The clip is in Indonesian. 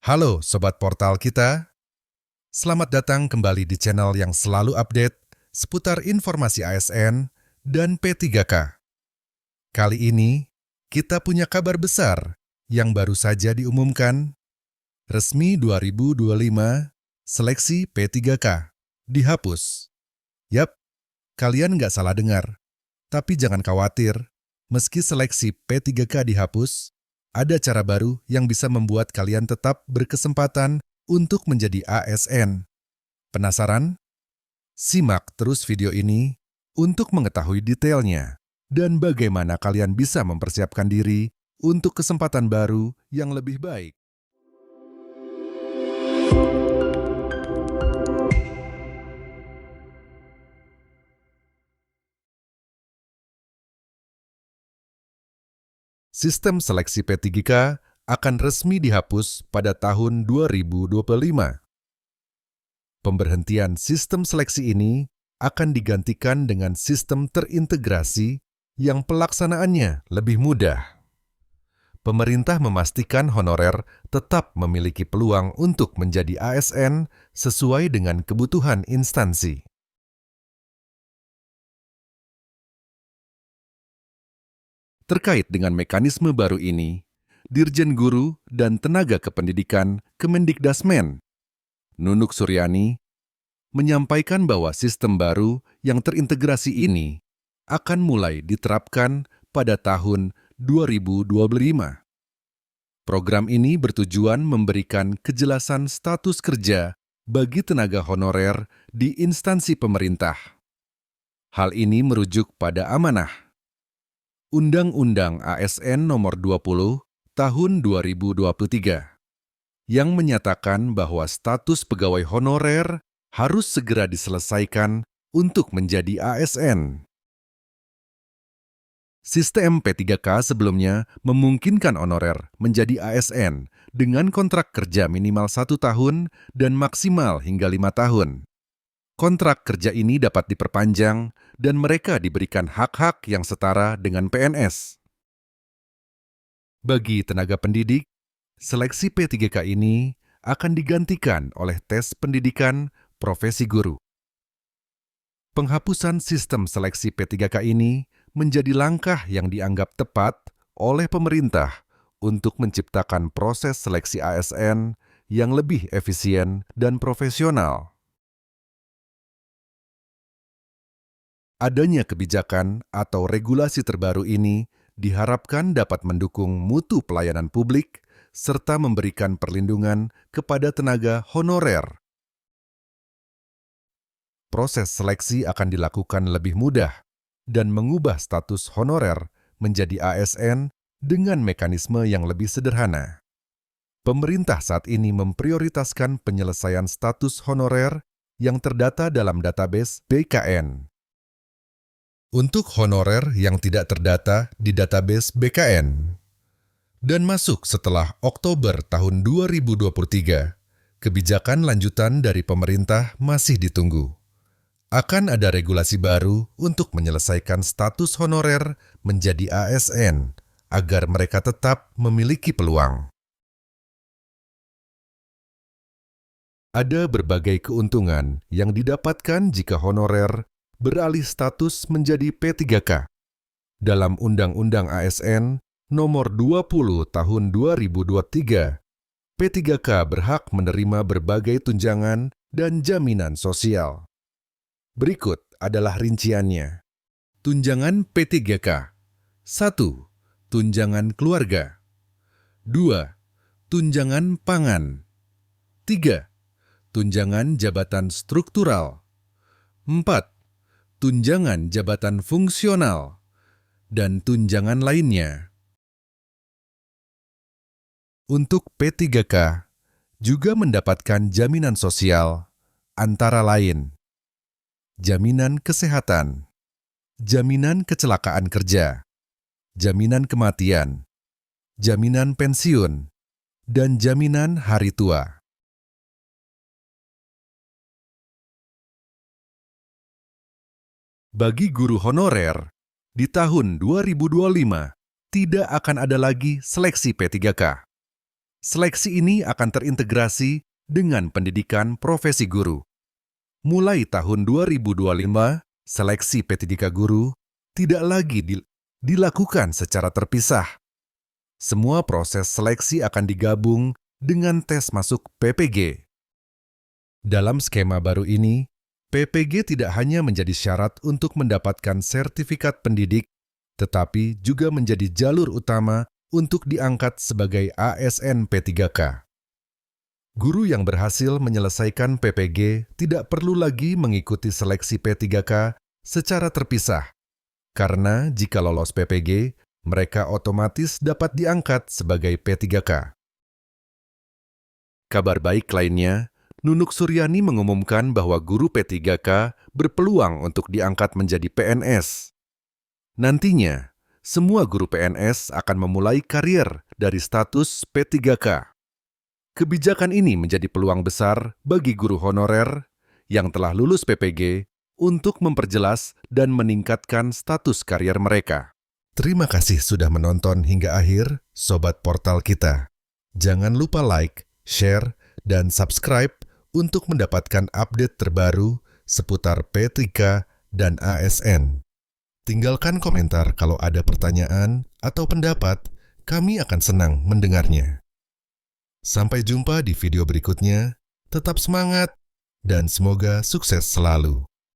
Halo Sobat Portal kita, selamat datang kembali di channel yang selalu update seputar informasi ASN dan P3K. Kali ini, kita punya kabar besar yang baru saja diumumkan. Resmi 2025, seleksi P3K dihapus. Yap, kalian nggak salah dengar. Tapi jangan khawatir, meski seleksi P3K dihapus, ada cara baru yang bisa membuat kalian tetap berkesempatan untuk menjadi ASN. Penasaran? Simak terus video ini untuk mengetahui detailnya dan bagaimana kalian bisa mempersiapkan diri untuk kesempatan baru yang lebih baik. Sistem seleksi P3K akan resmi dihapus pada tahun 2025. Pemberhentian sistem seleksi ini akan digantikan dengan sistem terintegrasi yang pelaksanaannya lebih mudah. Pemerintah memastikan honorer tetap memiliki peluang untuk menjadi ASN sesuai dengan kebutuhan instansi. Terkait dengan mekanisme baru ini, Dirjen Guru dan Tenaga Kependidikan Kemendikdasmen, Nunuk Suryani, menyampaikan bahwa sistem baru yang terintegrasi ini akan mulai diterapkan pada tahun 2025. Program ini bertujuan memberikan kejelasan status kerja bagi tenaga honorer di instansi pemerintah. Hal ini merujuk pada amanah Undang-Undang ASN Nomor 20 Tahun 2023 yang menyatakan bahwa status pegawai honorer harus segera diselesaikan untuk menjadi ASN. Sistem P3K sebelumnya memungkinkan honorer menjadi ASN dengan kontrak kerja minimal 1 tahun dan maksimal hingga 5 tahun. Kontrak kerja ini dapat diperpanjang dan mereka diberikan hak-hak yang setara dengan PNS. Bagi tenaga pendidik, seleksi P3K ini akan digantikan oleh tes pendidikan profesi guru. Penghapusan sistem seleksi P3K ini menjadi langkah yang dianggap tepat oleh pemerintah untuk menciptakan proses seleksi ASN yang lebih efisien dan profesional. Adanya kebijakan atau regulasi terbaru ini diharapkan dapat mendukung mutu pelayanan publik serta memberikan perlindungan kepada tenaga honorer. Proses seleksi akan dilakukan lebih mudah dan mengubah status honorer menjadi ASN dengan mekanisme yang lebih sederhana. Pemerintah saat ini memprioritaskan penyelesaian status honorer yang terdata dalam database BKN. Untuk honorer yang tidak terdata di database BKN dan masuk setelah Oktober tahun 2023, kebijakan lanjutan dari pemerintah masih ditunggu. Akan ada regulasi baru untuk menyelesaikan status honorer menjadi ASN agar mereka tetap memiliki peluang. Ada berbagai keuntungan yang didapatkan jika honorer beralih status menjadi P3K. Dalam Undang-Undang ASN Nomor 20 Tahun 2023, P3K berhak menerima berbagai tunjangan dan jaminan sosial. Berikut adalah rinciannya. Tunjangan P3K. 1. Tunjangan keluarga. 2. Tunjangan pangan. 3. Tunjangan jabatan struktural. 4. Tunjangan jabatan fungsional, dan tunjangan lainnya. Untuk P3K juga mendapatkan jaminan sosial, antara lain jaminan kesehatan, jaminan kecelakaan kerja, jaminan kematian, jaminan pensiun, dan jaminan hari tua. Bagi guru honorer, di tahun 2025 tidak akan ada lagi seleksi P3K. Seleksi ini akan terintegrasi dengan pendidikan profesi guru. Mulai tahun 2025, seleksi P3K guru tidak lagi dilakukan secara terpisah. Semua proses seleksi akan digabung dengan tes masuk PPG. Dalam skema baru ini, PPG tidak hanya menjadi syarat untuk mendapatkan sertifikat pendidik, tetapi juga menjadi jalur utama untuk diangkat sebagai ASN P3K. Guru yang berhasil menyelesaikan PPG tidak perlu lagi mengikuti seleksi P3K secara terpisah, karena jika lolos PPG, mereka otomatis dapat diangkat sebagai P3K. Kabar baik lainnya, Nunuk Suryani mengumumkan bahwa guru P3K berpeluang untuk diangkat menjadi PNS. Nantinya, semua guru PNS akan memulai karir dari status P3K. Kebijakan ini menjadi peluang besar bagi guru honorer yang telah lulus PPG untuk memperjelas dan meningkatkan status karir mereka. Terima kasih sudah menonton hingga akhir, Sobat Portal kita. Jangan lupa like, share, dan subscribe untuk mendapatkan update terbaru seputar P3K dan ASN. Tinggalkan komentar kalau ada pertanyaan atau pendapat, kami akan senang mendengarnya. Sampai jumpa di video berikutnya, tetap semangat, dan semoga sukses selalu.